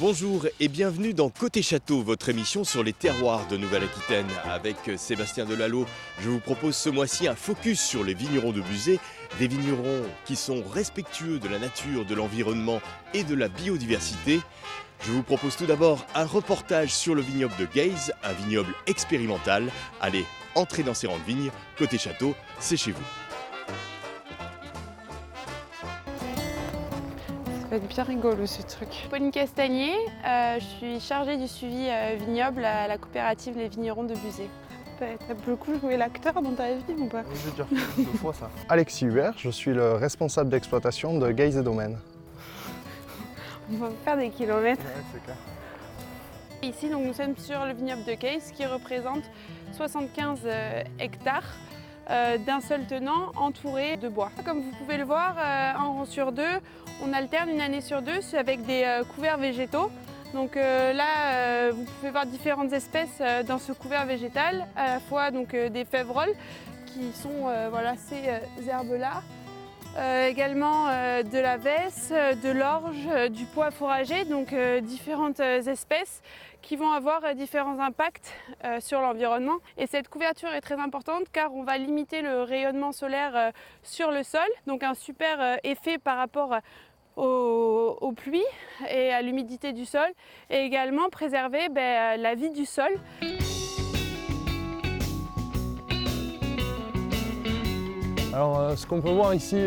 Bonjour et bienvenue dans Côté Château, votre émission sur les terroirs de Nouvelle-Aquitaine. Avec Sébastien Delalot, je vous propose ce mois-ci un focus sur les vignerons de Buzet, des vignerons qui sont respectueux de la nature, de l'environnement et de la biodiversité. Je vous propose tout d'abord un reportage sur le vignoble de Gaze, un vignoble expérimental. Allez, entrez dans ces rangs de vignes, Côté Château, c'est chez vous. Ça va être bien rigolo ce truc. Pauline Castagnier, je suis chargée du suivi vignoble à la coopérative Les Vignerons de Buzet. T'as beaucoup joué l'acteur dans ta vie ou pas? Oui, j'ai déjà fait 2 fois ça. Alexis Hubert, je suis le responsable d'exploitation de Gaze et Domaine. On va faire des kilomètres. Ouais, c'est clair. Ici, donc, nous sommes sur le vignoble de Gaze qui représente 75 hectares d'un seul tenant entouré de bois. Comme vous pouvez le voir, un rang sur deux, on alterne une année sur deux avec des couverts végétaux. Donc là, vous pouvez voir différentes espèces dans ce couvert végétal, à la fois donc, des fèverolles qui sont voilà, ces herbes-là. Également de la vesse, de l'orge, du pois fourragé, donc différentes espèces qui vont avoir différents impacts sur l'environnement. Et cette couverture est très importante car on va limiter le rayonnement solaire sur le sol, donc un super effet par rapport aux pluies et à l'humidité du sol, et également préserver la vie du sol. Alors, ce qu'on peut voir ici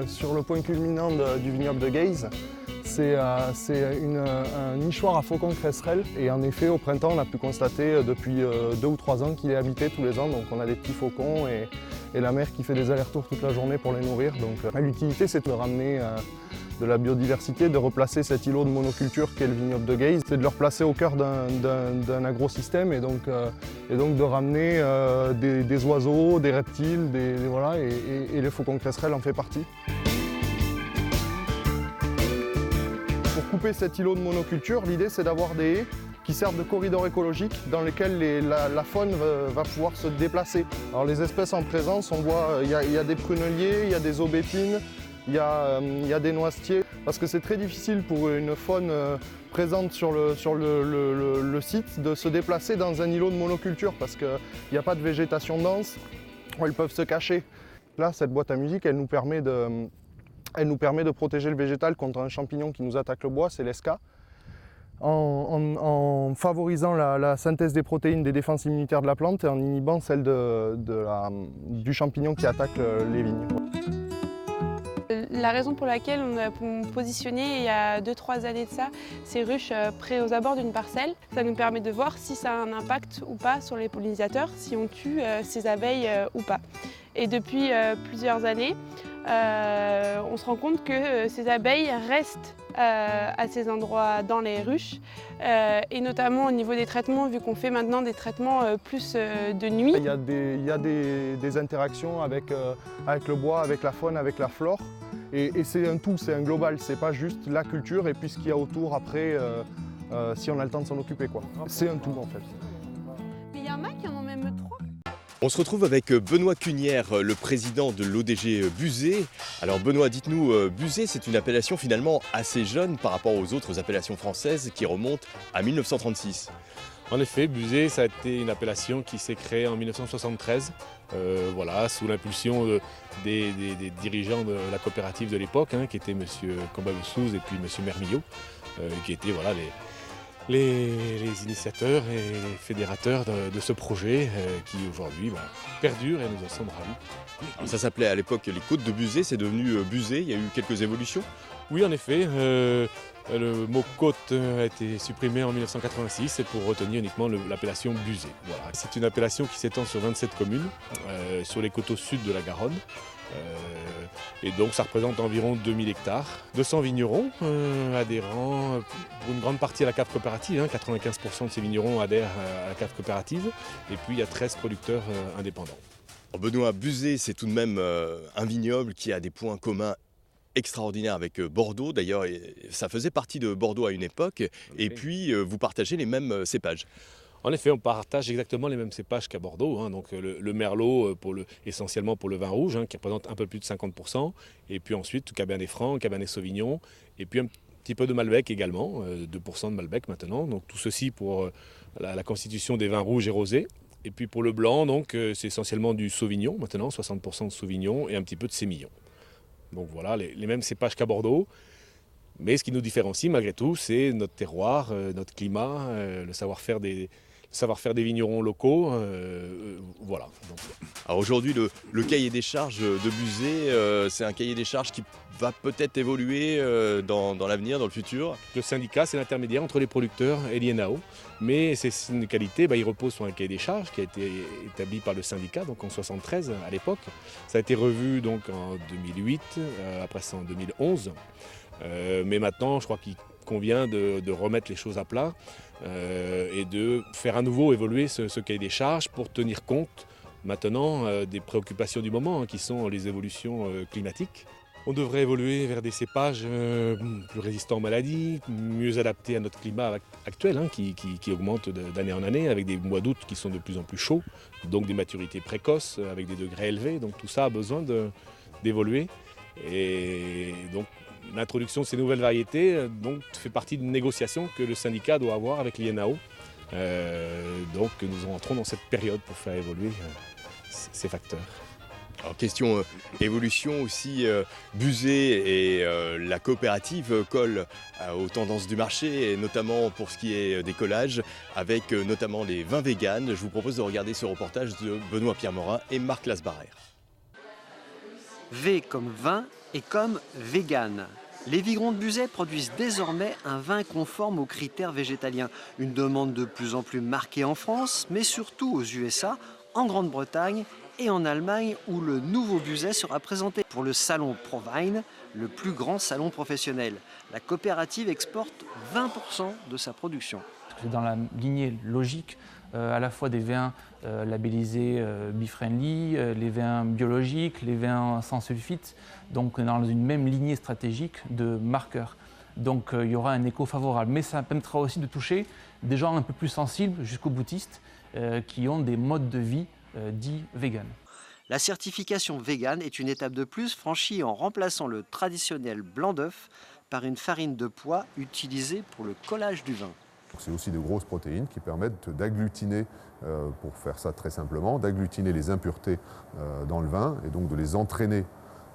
sur le point culminant du vignoble de Gaze, c'est un nichoir à faucons cresserelles. Et en effet, au printemps, on a pu constater depuis 2 ou 3 ans qu'il est habité tous les ans. Donc on a des petits faucons et la mère qui fait des allers-retours toute la journée pour les nourrir. Donc l'utilité, c'est de ramener de la biodiversité, de replacer cet îlot de monoculture qu'est le vignoble de Gaze. C'est de le replacer au cœur d'un agrosystème et donc de ramener des oiseaux, des reptiles, voilà, et les faucons cresserelles en fait partie. Pour couper cet îlot de monoculture, l'idée c'est d'avoir des haies qui servent de corridors écologiques dans lesquels la faune va pouvoir se déplacer. Alors les espèces en présence, on voit il y a des pruneliers, il y a des aubépines, il y a des noisetiers, parce que c'est très difficile pour une faune présente sur le site de se déplacer dans un îlot de monoculture parce qu'il n'y a pas de végétation dense où elles peuvent se cacher. Là, cette boîte à musique, elle nous permet de protéger le végétal contre un champignon qui nous attaque le bois, c'est l'esca, en favorisant la synthèse des protéines des défenses immunitaires de la plante et en inhibant celle du champignon qui attaque les vignes. La raison pour laquelle on a positionné il y a 2-3 années de ça ces ruches près aux abords d'une parcelle, ça nous permet de voir si ça a un impact ou pas sur les pollinisateurs, si on tue ces abeilles ou pas. Et depuis plusieurs années, on se rend compte que ces abeilles restent à ces endroits dans les ruches et notamment au niveau des traitements, vu qu'on fait maintenant des traitements plus de nuit. Il y a des interactions avec le bois, avec la faune, avec la flore et c'est un tout, c'est un global, c'est pas juste la culture et puis ce qu'il y a autour après si on a le temps de s'en occuper, quoi. C'est un tout en fait. Mais il y en a qui en ont même 3. On se retrouve avec Benoît Cunière, le président de l'ODG Buzet. Alors Benoît, dites-nous, Buzet, c'est une appellation finalement assez jeune par rapport aux autres appellations françaises qui remontent à 1936. En effet, Buzet, ça a été une appellation qui s'est créée en 1973, voilà, sous l'impulsion des dirigeants de la coopérative de l'époque, qui étaient M. Combabessouz et puis M. Mermillot, qui étaient voilà, les initiateurs et les fédérateurs de ce projet qui aujourd'hui perdure et nous en sommes ravis. Ça s'appelait à l'époque les Côtes de Buzet, c'est devenu Buzet, il y a eu quelques évolutions? Oui, en effet, le mot côte a été supprimé en 1986 pour retenir uniquement l'appellation Buzet. Voilà. C'est une appellation qui s'étend sur 27 communes, sur les coteaux sud de la Garonne. Et donc ça représente environ 2000 hectares, 200 vignerons adhérents pour une grande partie à la cave coopérative, 95% de ces vignerons adhèrent à la cave coopérative et puis il y a 13 producteurs indépendants. Benoît, Buzet, c'est tout de même un vignoble qui a des points communs extraordinaires avec Bordeaux. D'ailleurs, ça faisait partie de Bordeaux à une époque et puis vous partagez les mêmes cépages. En effet, on partage exactement les mêmes cépages qu'à Bordeaux, donc le merlot essentiellement pour le vin rouge, qui représente un peu plus de 50%, et puis ensuite Cabernet Franc, Cabernet Sauvignon, et puis petit peu de Malbec également, 2% de Malbec maintenant. Donc tout ceci pour la constitution des vins rouges et rosés. Et puis pour le blanc, donc c'est essentiellement du Sauvignon maintenant, 60% de Sauvignon et un petit peu de Sémillon. Donc voilà, les mêmes cépages qu'à Bordeaux. Mais ce qui nous différencie malgré tout, c'est notre terroir, notre climat, le savoir-faire des vignerons locaux. Voilà. Donc, Alors aujourd'hui, le cahier des charges de Buzet, c'est un cahier des charges qui va peut-être évoluer dans l'avenir, dans le futur. le syndicat, c'est l'intermédiaire entre les producteurs et l'INAO. Mais ces syndicalités, ils reposent sur un cahier des charges qui a été établi par le syndicat, donc en 1973 à l'époque. Ça a été revu donc en 2008, après ça en 2011. Mais maintenant, je crois qu'il convient de remettre les choses à plat et de faire à nouveau évoluer ce cahier des charges pour tenir compte maintenant des préoccupations du moment, qui sont les évolutions climatiques. On devrait évoluer vers des cépages plus résistants aux maladies, mieux adaptés à notre climat actuel, qui augmente d'année en année, avec des mois d'août qui sont de plus en plus chauds, donc des maturités précoces, avec des degrés élevés. Donc tout ça a besoin d'évoluer. Et donc l'introduction de ces nouvelles variétés fait partie d'une négociation que le syndicat doit avoir avec l'INAO. Donc nous entrons dans cette période pour faire évoluer ces facteurs. Alors question évolution aussi, Buzet et la coopérative collent aux tendances du marché, et notamment pour ce qui est des collages, avec notamment les vins véganes. Je vous propose de regarder ce reportage de Benoît-Pierre Morin et Marc Lasbarère. V comme vin et comme vegan. Les vignerons de Buzet produisent désormais un vin conforme aux critères végétaliens. Une demande de plus en plus marquée en France, mais surtout aux USA, en Grande-Bretagne et en Allemagne, où le nouveau Buzet sera présenté pour le salon ProWein, le plus grand salon professionnel. La coopérative exporte 20% de sa production. C'est dans la lignée logique à la fois des vins labellisés Bee-Friendly, les vins biologiques, les vins sans sulfite, donc dans une même lignée stratégique de marqueurs. Donc il y aura un écho favorable, mais ça permettra aussi de toucher des gens un peu plus sensibles jusqu'aux boutistes qui ont des modes de vie dits vegan. La certification vegan est une étape de plus franchie en remplaçant le traditionnel blanc d'œuf par une farine de pois utilisée pour le collage du vin. C'est aussi de grosses protéines qui permettent d'agglutiner, pour faire ça très simplement, d'agglutiner les impuretés dans le vin et donc de les entraîner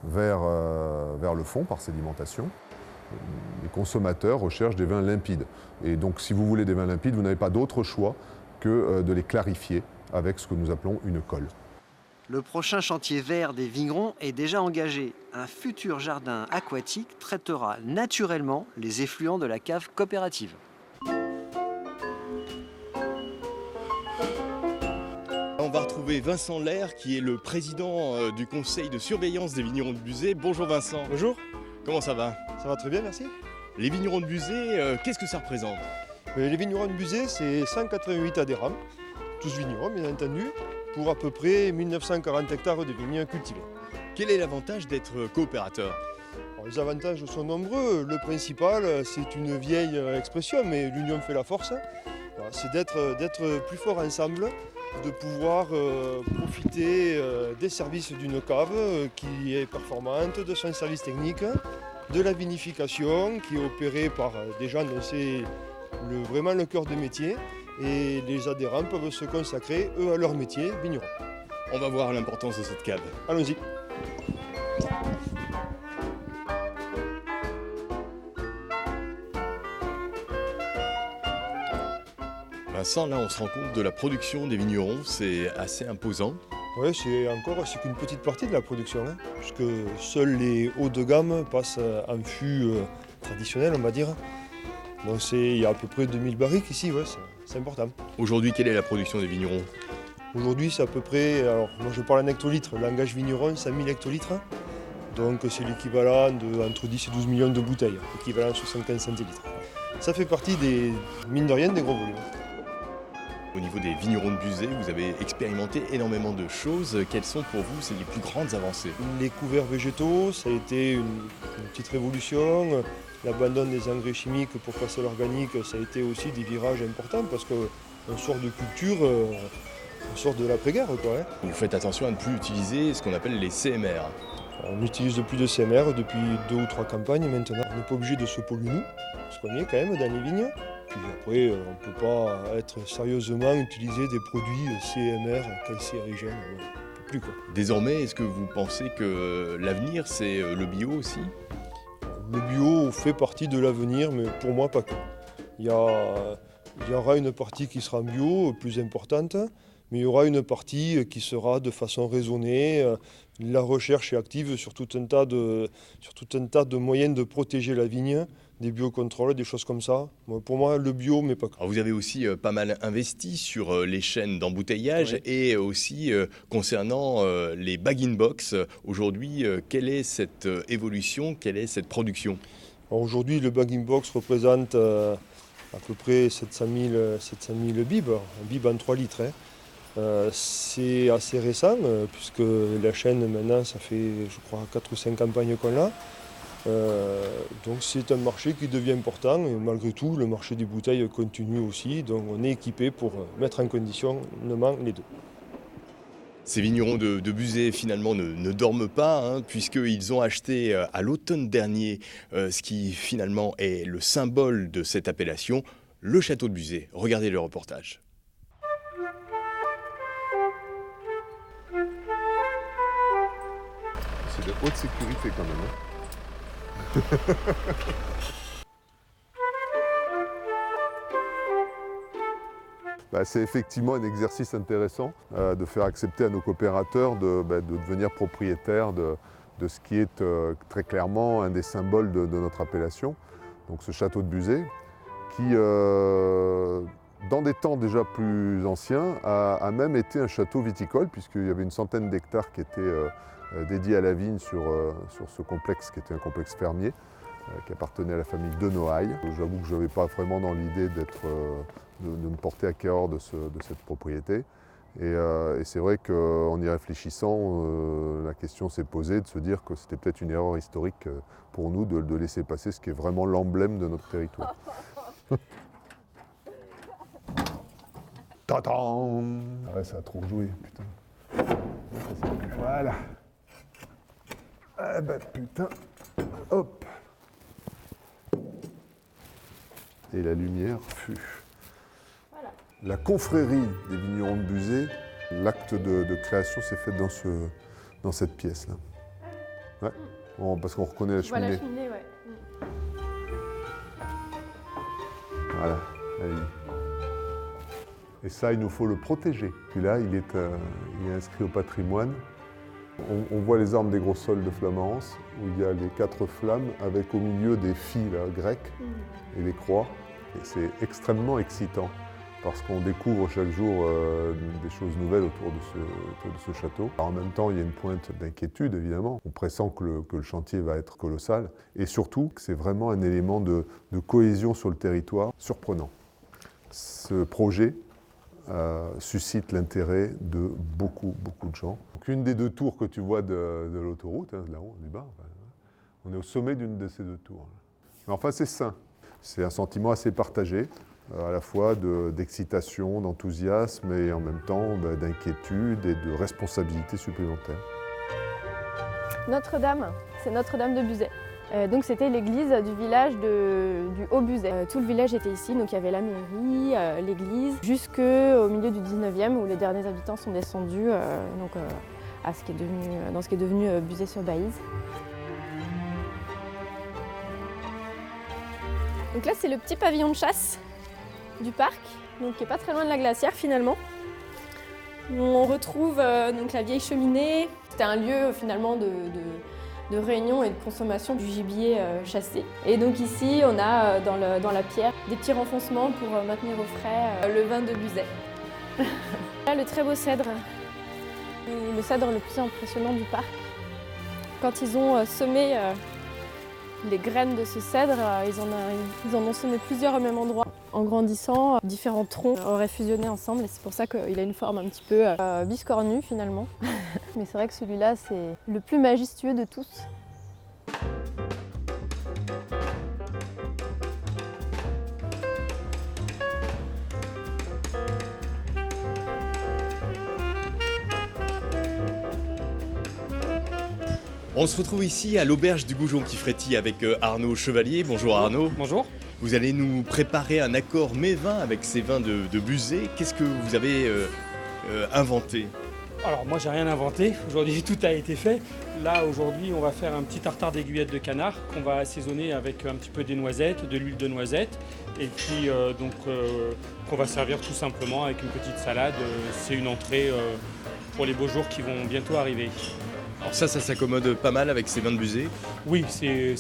vers le fond par sédimentation. Les consommateurs recherchent des vins limpides. Et donc si vous voulez des vins limpides, vous n'avez pas d'autre choix que de les clarifier avec ce que nous appelons une colle. Le prochain chantier vert des vignerons est déjà engagé. Un futur jardin aquatique traitera naturellement les effluents de la cave coopérative. On va retrouver Vincent Lair, qui est le président du conseil de surveillance des vignerons de Buzet. Bonjour Vincent. Bonjour. Comment ça va? Ça va très bien, merci. Les vignerons de Buzet, qu'est-ce que ça représente? Les vignerons de Buzet, c'est 188 adhérents, tous vignerons bien entendu, pour à peu près 1940 hectares de vignes cultivés. Quel est l'avantage d'être coopérateur? Alors, les avantages sont nombreux. Le principal, c'est une vieille expression, mais l'union fait la force. Voilà, c'est d'être plus fort ensemble, de pouvoir profiter des services d'une cave qui est performante, de son service technique, de la vinification qui est opérée par des gens dont c'est vraiment le cœur de métier. Et les adhérents peuvent se consacrer, eux, à leur métier, vigneron. On va voir l'importance de cette cave. Allons-y. Vincent, là on se rend compte de la production des vignerons, c'est assez imposant. Oui, c'est qu'une petite partie de la production, puisque seuls les hauts de gamme passent en fût traditionnel, on va dire. Donc il y a à peu près 2000 barriques ici, ouais, c'est important. Aujourd'hui, quelle est la production des vignerons? Aujourd'hui, c'est à peu près, alors moi je parle en hectolitres, langage vigneron, 100 000 hectolitres. Donc c'est l'équivalent d'entre 10 et 12 millions de bouteilles, équivalent 75 centilitres. Ça fait partie des, mine de rien, des gros volumes. Au niveau des vignerons de Buzet, vous avez expérimenté énormément de choses. Quelles sont pour vous les plus grandes avancées? Les couverts végétaux, ça a été une petite révolution. L'abandon des engrais chimiques pour passer à l'organique, ça a été aussi des virages importants parce qu'on sort de culture, on sort de l'après-guerre. Vous faites attention à ne plus utiliser ce qu'on appelle les CMR. On n'utilise plus de CMR depuis 2 ou 3 campagnes maintenant. On n'est pas obligé de se polluer nous, parce qu'on y est quand même dans les vignes. Puis après, on ne peut pas être sérieusement utiliser des produits CMR, cancérigènes, on ne peut plus quoi. Désormais, est-ce que vous pensez que l'avenir, c'est le bio aussi? Le bio fait partie de l'avenir, mais pour moi pas que. Il y aura une partie qui sera bio, plus importante, mais il y aura une partie qui sera de façon raisonnée. La recherche est active sur tout un tas de moyens de protéger la vigne, des biocontrôles, des choses comme ça. Pour moi, le bio, mais pas que. Alors vous avez aussi pas mal investi sur les chaînes d'embouteillage Oui. et aussi concernant les bag-in-box. Aujourd'hui, quelle est cette évolution, quelle est cette production? Alors aujourd'hui, le bag-in-box représente à peu près 700 000 bibs, un bib en 3 litres. C'est assez récent, puisque la chaîne maintenant, ça fait je crois 4 ou 5 campagnes qu'on l'a. Donc c'est un marché qui devient important et malgré tout, le marché des bouteilles continue aussi. Donc on est équipé pour mettre en conditionnement les deux. Ces vignerons de Buzet finalement ne dorment pas, hein, puisqu'ils ont acheté à l'automne dernier ce qui finalement est le symbole de cette appellation, le château de Buzet. Regardez le reportage. C'est de haute sécurité quand même. C'est effectivement un exercice intéressant de faire accepter à nos coopérateurs de devenir propriétaires de ce qui est très clairement un des symboles de notre appellation, donc ce château de Buzet, qui, dans des temps déjà plus anciens, a même été un château viticole, puisqu'il y avait une centaine d'hectares qui étaient dédiés à la vigne sur ce complexe, qui était un complexe fermier, qui appartenait à la famille de Noailles. J'avoue que je n'avais pas vraiment dans l'idée de me porter acquéreur de cette propriété. Et c'est vrai qu'en y réfléchissant, la question s'est posée de se dire que c'était peut-être une erreur historique pour nous de laisser passer ce qui est vraiment l'emblème de notre territoire. Tadam! Ah ouais, ça a trop joué, putain. Voilà. Ah bah putain. Hop. Et la lumière fut. Voilà. La confrérie des vignerons de Buzet, l'acte de création s'est fait dans cette pièce-là. Ouais. Parce qu'on reconnaît la cheminée. La cheminée, ouais. Voilà. Allez. Et ça, il nous faut le protéger. Puis là, il est inscrit au patrimoine. On voit les armes des gros sols de Flamance, où il y a les 4 flammes avec au milieu des filles là, grecques et des croix. Et c'est extrêmement excitant parce qu'on découvre chaque jour des choses nouvelles autour de ce château. Alors, en même temps, il y a une pointe d'inquiétude, évidemment. On pressent que le chantier va être colossal. Et surtout, c'est vraiment un élément de cohésion sur le territoire surprenant. Ce projet suscite l'intérêt de beaucoup de gens. Donc, une des 2 tours que tu vois de l'autoroute, hein, là-haut, du bas, on est au sommet d'une de ces 2 tours. Mais enfin, c'est sain. C'est un sentiment assez partagé, à la fois d'excitation, d'enthousiasme et en même temps d'inquiétude et de responsabilité supplémentaire. Notre-Dame, c'est Notre-Dame de Buzet. Donc c'était l'église du village du Haut-Buzet. Tout le village était ici, donc il y avait la mairie, l'église, jusqu'au milieu du 19e où les derniers habitants sont descendus dans ce qui est devenu Buzet-sur-Baïse. Donc là c'est le petit pavillon de chasse du parc, donc qui n'est pas très loin de la glacière finalement. On retrouve donc la vieille cheminée. C'était un lieu finalement de réunion et de consommation du gibier chassé. Et donc ici, on a dans la pierre des petits renfoncements pour maintenir au frais le vin de Buzet. Là, le très beau cèdre, le cèdre le plus impressionnant du parc. Quand ils ont semé les graines de ce cèdre, ils en ont semé plusieurs au même endroit. En grandissant, différents troncs auraient fusionné ensemble et c'est pour ça qu'il a une forme un petit peu biscornue finalement. Mais c'est vrai que celui-là, c'est le plus majestueux de tous. On se retrouve ici à l'auberge du Goujon qui frétille avec Arnaud Chevalier. Bonjour Arnaud. Bonjour. Vous allez nous préparer un accord mets-vin avec ces vins de Buzet. Qu'est-ce que vous avez inventé? Alors moi j'ai rien inventé, aujourd'hui tout a été fait. Là aujourd'hui on va faire un petit tartare d'aiguillettes de canard qu'on va assaisonner avec un petit peu des noisettes, de l'huile de noisette et puis qu'on va servir tout simplement avec une petite salade. C'est une entrée pour les beaux jours qui vont bientôt arriver. Alors ça s'accommode pas mal avec ces vins de Buzet? Oui, c'est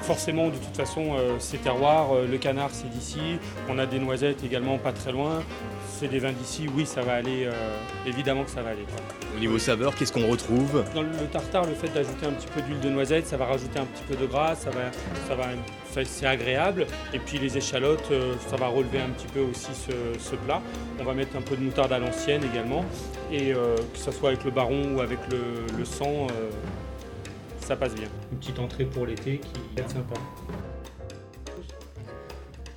forcément de toute façon c'est terroir, le canard c'est d'ici, on a des noisettes également pas très loin. C'est des vins d'ici, oui, ça va aller, évidemment que ça va aller. Au niveau saveur, qu'est-ce qu'on retrouve? Dans le tartare, le fait d'ajouter un petit peu d'huile de noisette, ça va rajouter un petit peu de gras, c'est agréable. Et puis les échalotes, ça va relever un petit peu aussi ce plat. On va mettre un peu de moutarde à l'ancienne également. Et que ce soit avec le baron ou avec le sang, ça passe bien. Une petite entrée pour l'été qui va être sympa.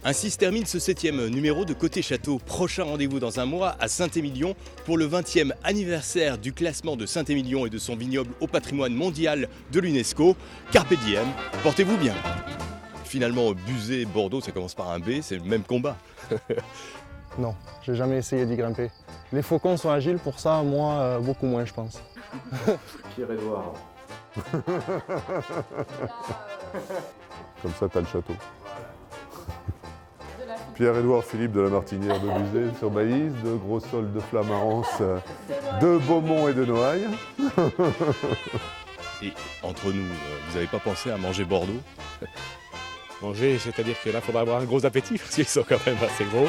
Ainsi se termine ce 7e numéro de Côté Château. Prochain rendez-vous dans un mois à Saint-Émilion pour le 20e anniversaire du classement de Saint-Émilion et de son vignoble au patrimoine mondial de l'UNESCO. Carpe diem, portez-vous bien. Finalement, Buzet, Bordeaux, ça commence par un B, c'est le même combat. Non, j'ai jamais essayé d'y grimper. Les faucons sont agiles, pour ça, moi, beaucoup moins, je pense. Pierre-Édouard. Comme ça, t'as le château. Pierre-Édouard Philippe de la Martinière de Buzet sur Baïse, de Gros-Sol de Flamarance, de Beaumont et de Noailles. Et entre nous, vous n'avez pas pensé à manger Bordeaux? Manger, c'est-à-dire que là, il faudra avoir un gros appétit parce qu'ils sont quand même assez gros.